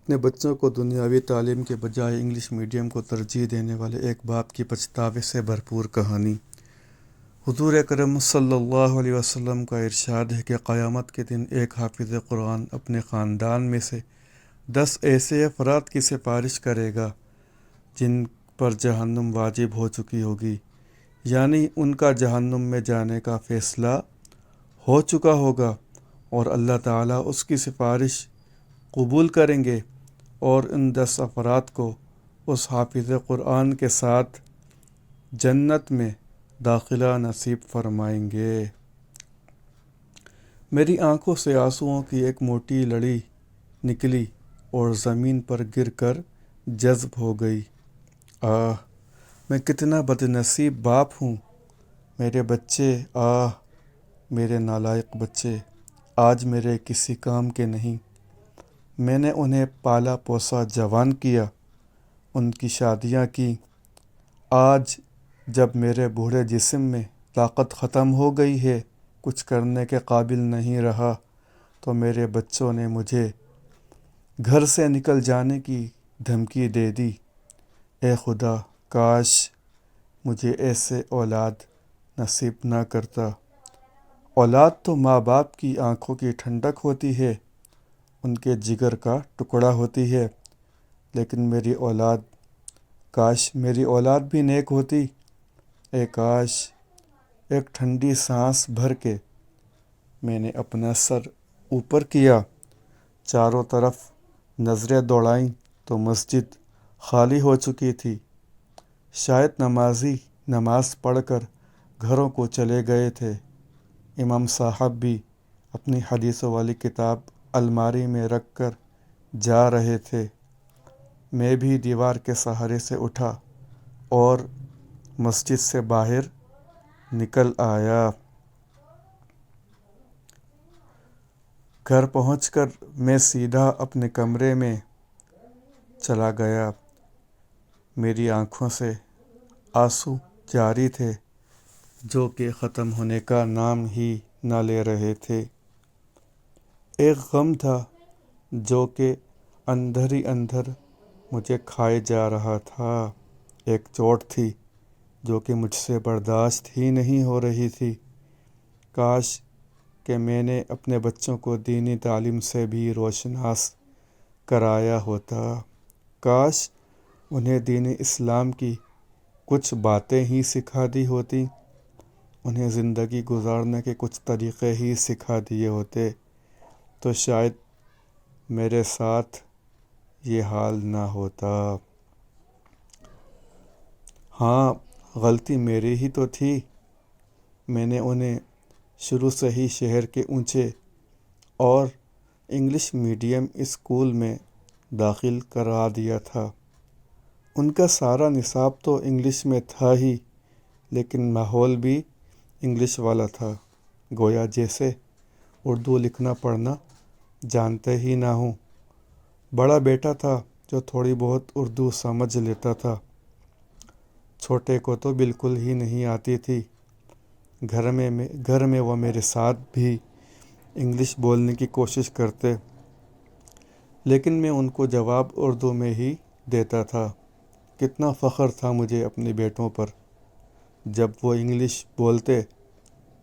اپنے بچوں کو دنیاوی تعلیم کے بجائے انگلش میڈیم کو ترجیح دینے والے ایک باپ کی پچھتاوے سے بھرپور کہانی۔ حضور اکرم صلی اللہ علیہ وسلم کا ارشاد ہے کہ قیامت کے دن ایک حافظ قرآن اپنے خاندان میں سے 10 ایسے افراد کی سفارش کرے گا جن پر جہنم واجب ہو چکی ہوگی، یعنی ان کا جہنم میں جانے کا فیصلہ ہو چکا ہوگا، اور اللہ تعالیٰ اس کی سفارش قبول کریں گے اور ان 10 افراد کو اس حافظ قرآن کے ساتھ جنت میں داخلہ نصیب فرمائیں گے۔ میری آنکھوں سے آنسوؤں کی ایک موٹی لڑی نکلی اور زمین پر گر کر جذب ہو گئی۔ آہ، میں کتنا بد نصیب باپ ہوں! میرے بچے، آہ میرے نالائق بچے، آج میرے کسی کام کے نہیں۔ میں نے انہیں پالا پوسا، جوان کیا، ان کی شادیاں کی۔ آج جب میرے بوڑھے جسم میں طاقت ختم ہو گئی ہے، کچھ کرنے کے قابل نہیں رہا، تو میرے بچوں نے مجھے گھر سے نکل جانے کی دھمکی دے دی۔ اے خدا، کاش مجھے ایسے اولاد نصیب نہ کرتا۔ اولاد تو ماں باپ کی آنکھوں کی ٹھنڈک ہوتی ہے، ان کے جگر کا ٹکڑا ہوتی ہے، لیکن کاش میری اولاد بھی نیک ہوتی۔ اے کاش! ایک ٹھنڈی سانس بھر کے میں نے اپنا سر اوپر کیا، چاروں طرف نظریں دوڑائیں تو مسجد خالی ہو چکی تھی۔ شاید نمازی نماز پڑھ کر گھروں کو چلے گئے تھے۔ امام صاحب بھی اپنی حدیثوں والی کتاب الماری میں رکھ کر جا رہے تھے۔ میں بھی دیوار کے سہارے سے اٹھا اور مسجد سے باہر نکل آیا۔ گھر پہنچ کر میں سیدھا اپنے کمرے میں چلا گیا۔ میری آنکھوں سے آنسو جاری تھے جو کہ ختم ہونے کا نام ہی نہ لے رہے تھے۔ ایک غم تھا جو کہ اندر ہی اندر مجھے کھائے جا رہا تھا۔ ایک چوٹ تھی جو کہ مجھ سے برداشت ہی نہیں ہو رہی تھی۔ کاش کہ میں نے اپنے بچوں کو دینی تعلیم سے بھی روشناس کرایا ہوتا۔ کاش انہیں دین اسلام کی کچھ باتیں ہی سکھا دی ہوتی، انہیں زندگی گزارنے کے کچھ طریقے ہی سکھا دیے ہوتے، تو شاید میرے ساتھ یہ حال نہ ہوتا۔ ہاں، غلطی میری ہی تو تھی۔ میں نے انہیں شروع سے ہی شہر کے اونچے اور انگلش میڈیم اسکول میں داخل کرا دیا تھا۔ ان کا سارا نصاب تو انگلش میں تھا ہی، لیکن ماحول بھی انگلش والا تھا، گویا جیسے اردو لکھنا پڑھنا جانتے ہی نہ ہوں۔ بڑا بیٹا تھا جو تھوڑی بہت اردو سمجھ لیتا تھا، چھوٹے کو تو بالکل ہی نہیں آتی تھی۔ گھر میں وہ میرے ساتھ بھی انگلش بولنے کی کوشش کرتے، لیکن میں ان کو جواب اردو میں ہی دیتا تھا۔ کتنا فخر تھا مجھے اپنے بیٹوں پر۔ جب وہ انگلش بولتے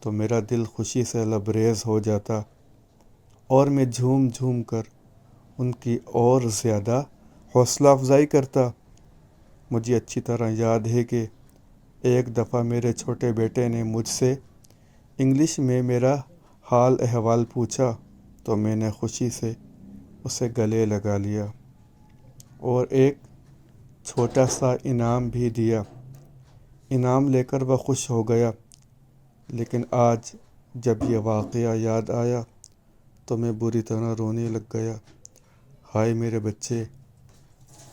تو میرا دل خوشی سے لبریز ہو جاتا اور میں جھوم جھوم کر ان کی اور زیادہ حوصلہ افزائی کرتا۔ مجھے اچھی طرح یاد ہے کہ ایک دفعہ میرے چھوٹے بیٹے نے مجھ سے انگلش میں میرا حال احوال پوچھا تو میں نے خوشی سے اسے گلے لگا لیا اور ایک چھوٹا سا انعام بھی دیا۔ انعام لے کر وہ خوش ہو گیا، لیکن آج جب یہ واقعہ یاد آیا تو میں بری طرح رونے لگ گیا۔ ہائے میرے بچے!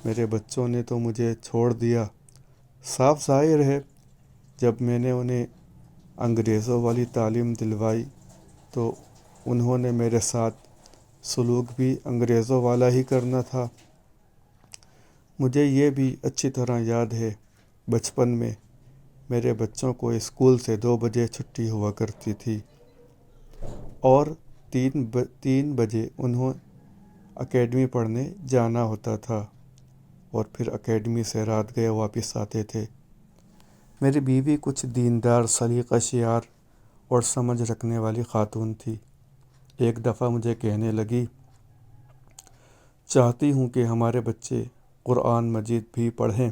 میرے بچوں نے تو مجھے چھوڑ دیا۔ صاف ظاہر ہے جب میں نے انہیں انگریزوں والی تعلیم دلوائی تو انہوں نے میرے ساتھ سلوک بھی انگریزوں والا ہی کرنا تھا۔ مجھے یہ بھی اچھی طرح یاد ہے، بچپن میں میرے بچوں کو اسکول سے 2 بجے چھٹی ہوا کرتی تھی اور 3 بجے انہیں اکیڈمی پڑھنے جانا ہوتا تھا اور پھر اکیڈمی سے رات گئے واپس آتے تھے۔ میری بیوی کچھ دیندار، سلیقہ شعار اور سمجھ رکھنے والی خاتون تھی۔ ایک دفعہ مجھے کہنے لگی، چاہتی ہوں کہ ہمارے بچے قرآن مجید بھی پڑھیں۔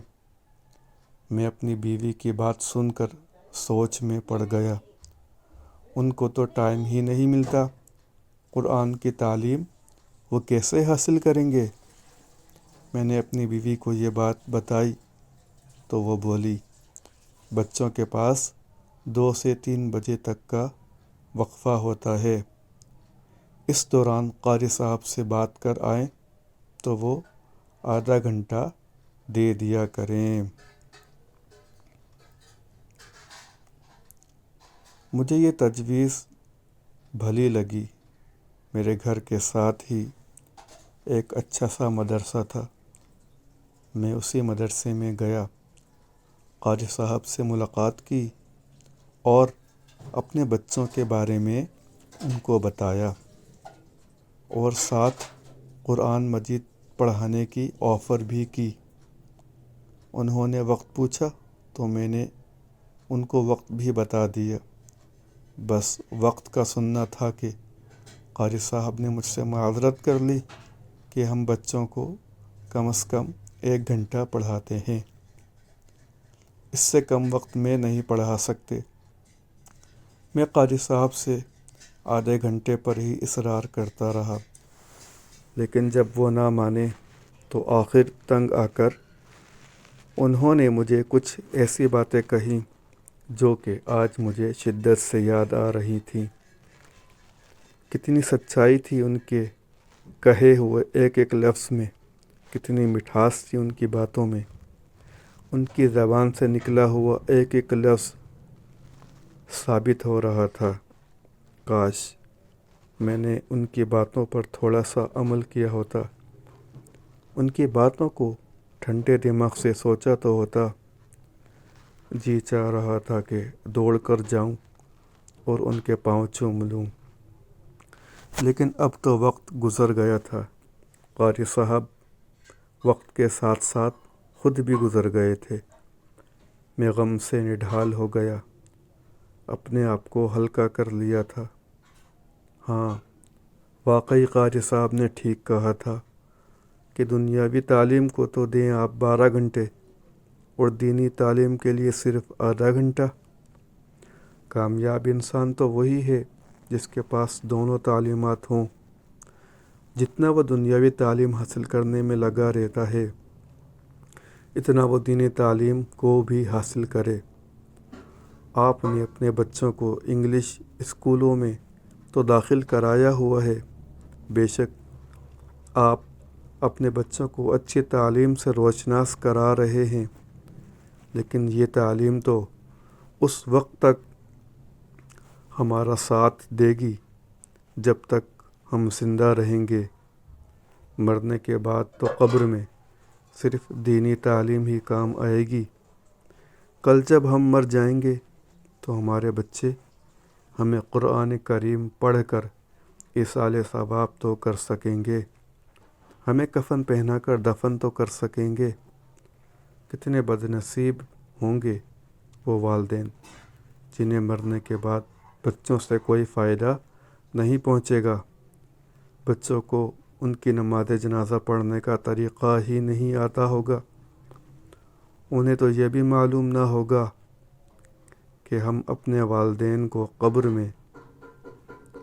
میں اپنی بیوی کی بات سن کر سوچ میں پڑ گیا۔ ان کو تو ٹائم ہی نہیں ملتا، قرآن کی تعلیم وہ کیسے حاصل کریں گے؟ میں نے اپنی بیوی کو یہ بات بتائی تو وہ بولی، بچوں کے پاس 2 سے 3 بجے تک کا وقفہ ہوتا ہے، اس دوران قاری صاحب سے بات کر آئیں تو وہ آدھا گھنٹہ دے دیا کریں۔ مجھے یہ تجویز بھلی لگی۔ میرے گھر کے ساتھ ہی ایک اچھا سا مدرسہ تھا۔ میں اسی مدرسے میں گیا، قاری صاحب سے ملاقات کی اور اپنے بچوں کے بارے میں ان کو بتایا اور ساتھ قرآن مجید پڑھانے کی آفر بھی کی۔ انہوں نے وقت پوچھا تو میں نے ان کو وقت بھی بتا دیا۔ بس وقت کا سننا تھا کہ قاری صاحب نے مجھ سے معذرت کر لی کہ ہم بچوں کو کم از کم 1 گھنٹہ پڑھاتے ہیں، اس سے کم وقت میں نہیں پڑھا سکتے۔ میں قاری صاحب سے آدھے گھنٹے پر ہی اصرار کرتا رہا، لیکن جب وہ نہ مانے تو آخر تنگ آ کر انہوں نے مجھے کچھ ایسی باتیں کہیں جو کہ آج مجھے شدت سے یاد آ رہی تھیں۔ کتنی سچائی تھی ان کے کہے ہوئے ایک ایک لفظ میں، کتنی مٹھاس تھی ان کی باتوں میں۔ ان کی زبان سے نکلا ہوا ایک ایک لفظ ثابت ہو رہا تھا، کاش میں نے ان کی باتوں پر تھوڑا سا عمل کیا ہوتا، ان کی باتوں کو ٹھنڈے دماغ سے سوچا تو ہوتا۔ جی چاہ رہا تھا کہ دوڑ کر جاؤں اور ان کے پاؤں چوم لوں، لیکن اب تو وقت گزر گیا تھا۔ قاری صاحب وقت کے ساتھ ساتھ خود بھی گزر گئے تھے۔ میں غم سے نڈھال ہو گیا، اپنے آپ کو ہلکا کر لیا تھا۔ ہاں، واقعی قاری صاحب نے ٹھیک کہا تھا کہ دنیاوی تعلیم کو تو دیں آپ 12 گھنٹے اور دینی تعلیم کے لیے صرف آدھا گھنٹہ۔ کامیاب انسان تو وہی ہے جس کے پاس دونوں تعلیمات ہوں۔ جتنا وہ دنیاوی تعلیم حاصل کرنے میں لگا رہتا ہے، اتنا وہ دینی تعلیم کو بھی حاصل کرے۔ آپ نے اپنے بچوں کو انگلش اسکولوں میں تو داخل کرایا ہوا ہے، بے شک آپ اپنے بچوں کو اچھی تعلیم سے روشناس کرا رہے ہیں، لیکن یہ تعلیم تو اس وقت تک ہمارا ساتھ دے گی جب تک ہم زندہ رہیں گے۔ مرنے کے بعد تو قبر میں صرف دینی تعلیم ہی کام آئے گی۔ کل جب ہم مر جائیں گے تو ہمارے بچے ہمیں قرآن کریم پڑھ کر ایصال ثواب تو کر سکیں گے، ہمیں کفن پہنا کر دفن تو کر سکیں گے۔ کتنے بد نصیب ہوں گے وہ والدین جنہیں مرنے کے بعد بچوں سے کوئی فائدہ نہیں پہنچے گا۔ بچوں کو ان کی نماز جنازہ پڑھنے کا طریقہ ہی نہیں آتا ہوگا، انہیں تو یہ بھی معلوم نہ ہوگا کہ ہم اپنے والدین کو قبر میں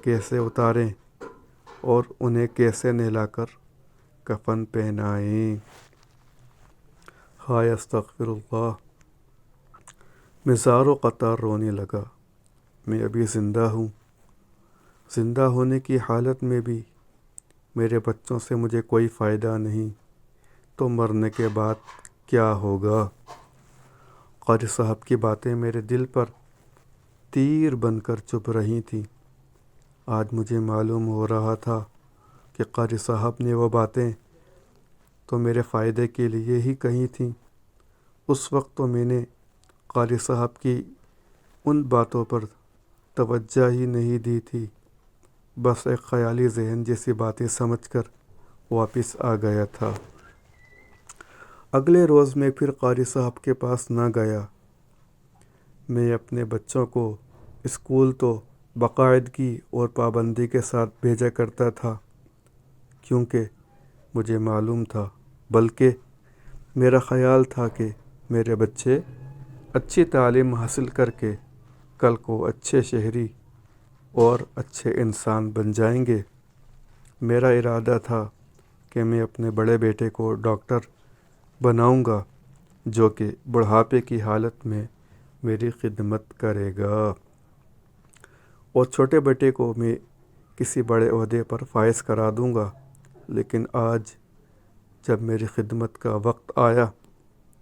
کیسے اتاریں اور انہیں کیسے نہلا کر کفن پہنائیں۔ ہائے استغفر اللہ! میں زاروں قطار رونے لگا۔ میں ابھی زندہ ہوں، زندہ ہونے کی حالت میں بھی میرے بچوں سے مجھے کوئی فائدہ نہیں، تو مرنے کے بعد کیا ہوگا؟ قاری صاحب کی باتیں میرے دل پر تیر بن کر چبھ رہی تھیں۔ آج مجھے معلوم ہو رہا تھا کہ قاری صاحب نے وہ باتیں تو میرے فائدے کے لیے ہی کہی تھیں۔ اس وقت تو میں نے قاری صاحب کی ان باتوں پر توجہ ہی نہیں دی تھی، بس ایک خیالی ذہن جیسی باتیں سمجھ کر واپس آ گیا تھا۔ اگلے روز میں پھر قاری صاحب کے پاس نہ گیا۔ میں اپنے بچوں کو اسکول تو باقاعدگی اور پابندی کے ساتھ بھیجا کرتا تھا، کیونکہ مجھے معلوم تھا، بلکہ میرا خیال تھا کہ میرے بچے اچھی تعلیم حاصل کر کے کل کو اچھے شہری اور اچھے انسان بن جائیں گے۔ میرا ارادہ تھا کہ میں اپنے بڑے بیٹے کو ڈاکٹر بناؤں گا، جو کہ بڑھاپے کی حالت میں میری خدمت کرے گا، اور چھوٹے بیٹے کو میں کسی بڑے عہدے پر فائز کرا دوں گا۔ لیکن آج جب میری خدمت کا وقت آیا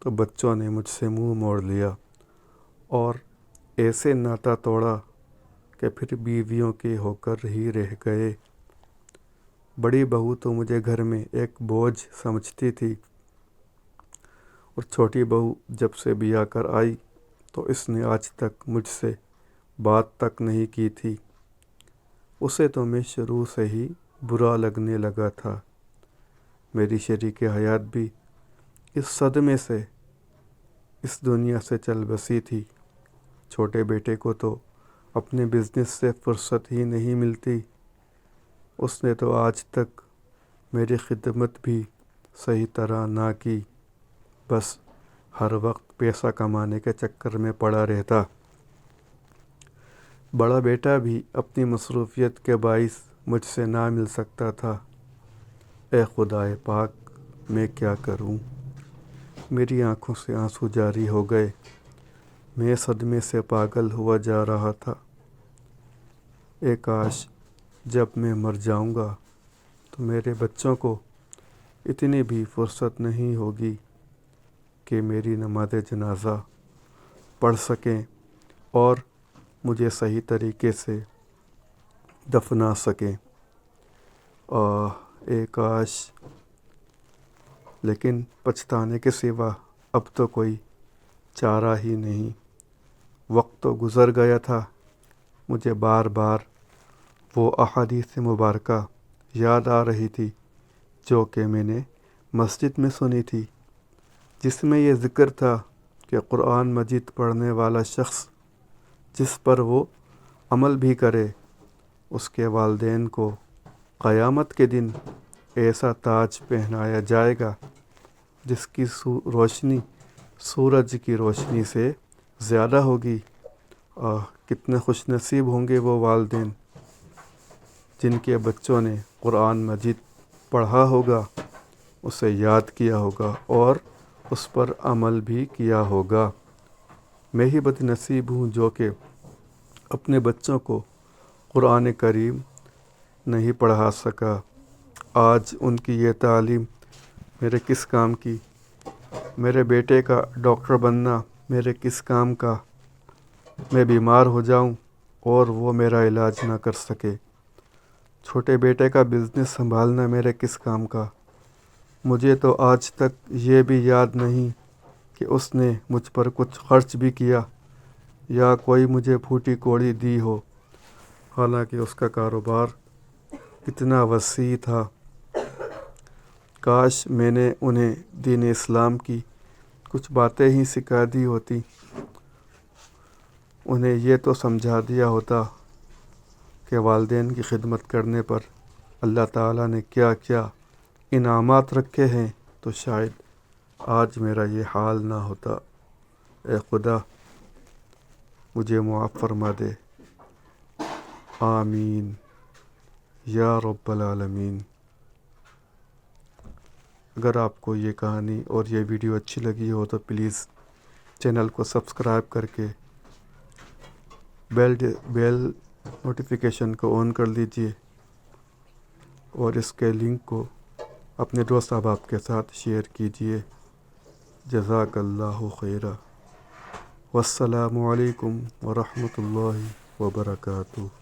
تو بچوں نے مجھ سے منہ موڑ لیا اور ایسے ناتا توڑا کہ پھر بیویوں کے ہو کر ہی رہ گئے۔ بڑی بہو تو مجھے گھر میں ایک بوجھ سمجھتی تھی، اور چھوٹی بہو جب سے بیاہ کر آئی تو اس نے آج تک مجھ سے بات تک نہیں کی تھی۔ اسے تو میں شروع سے ہی برا لگنے لگا تھا۔ میری شریک حیات بھی اس صدمے سے اس دنیا سے چل بسی تھی۔ چھوٹے بیٹے کو تو اپنے بزنس سے فرصت ہی نہیں ملتی۔ اس نے تو آج تک میری خدمت بھی صحیح طرح نہ کی، بس ہر وقت پیسہ کمانے کے چکر میں پڑا رہتا۔ بڑا بیٹا بھی اپنی مصروفیت کے باعث مجھ سے نہ مل سکتا تھا۔ اے خدائے پاک، میں کیا کروں؟ میری آنکھوں سے آنسو جاری ہو گئے۔ میں صدمے سے پاگل ہوا جا رہا تھا۔ اے کاش جب میں مر جاؤں گا تو میرے بچوں کو اتنی بھی فرصت نہیں ہوگی کہ میری نماز جنازہ پڑھ سکیں اور مجھے صحیح طریقے سے دفنا سکیں۔ اے کاش! لیکن پچھتانے کے سوا اب تو کوئی چارہ ہی نہیں۔ وقت تو گزر گیا تھا۔ مجھے بار بار وہ احادیث مبارکہ یاد آ رہی تھی جو کہ میں نے مسجد میں سنی تھی، جس میں یہ ذکر تھا کہ قرآن مجید پڑھنے والا شخص جس پر وہ عمل بھی کرے، اس کے والدین کو قیامت کے دن ایسا تاج پہنایا جائے گا جس کی روشنی سورج کی روشنی سے زیادہ ہوگی۔ کتنے خوش نصیب ہوں گے وہ والدین جن کے بچوں نے قرآن مجید پڑھا ہوگا، اسے یاد کیا ہوگا اور اس پر عمل بھی کیا ہوگا۔ میں ہی بد نصیب ہوں جو کہ اپنے بچوں کو قرآن کریم نہیں پڑھا سکا۔ آج ان کی یہ تعلیم میرے کس کام کی؟ میرے بیٹے کا ڈاکٹر بننا میرے کس کام کا؟ میں بیمار ہو جاؤں اور وہ میرا علاج نہ کر سکے۔ چھوٹے بیٹے کا بزنس سنبھالنا میرے کس کام کا؟ مجھے تو آج تک یہ بھی یاد نہیں کہ اس نے مجھ پر کچھ خرچ بھی کیا یا کوئی مجھے پھوٹی کوڑی دی ہو، حالانکہ اس کا کاروبار اتنا وسیع تھا۔ کاش میں نے انہیں دین اسلام کی کچھ باتیں ہی سکھا دی ہوتی، انہیں یہ تو سمجھا دیا ہوتا کہ والدین کی خدمت کرنے پر اللہ تعالیٰ نے کیا کیا انعامات رکھے ہیں، تو شاید آج میرا یہ حال نہ ہوتا۔ اے خدا، مجھے معاف فرما دے، آمین یا رب العالمین۔ اگر آپ کو یہ کہانی اور یہ ویڈیو اچھی لگی ہو تو پلیز چینل کو سبسکرائب کر کے بیل نوٹیفیکیشن کو آن کر لیجئے، اور اس کے لنک کو اپنے دوست احباب کے ساتھ شیئر کیجئے۔ جزاک اللہ خیرہ۔ والسلام علیکم ورحمۃ اللہ وبرکاتہ۔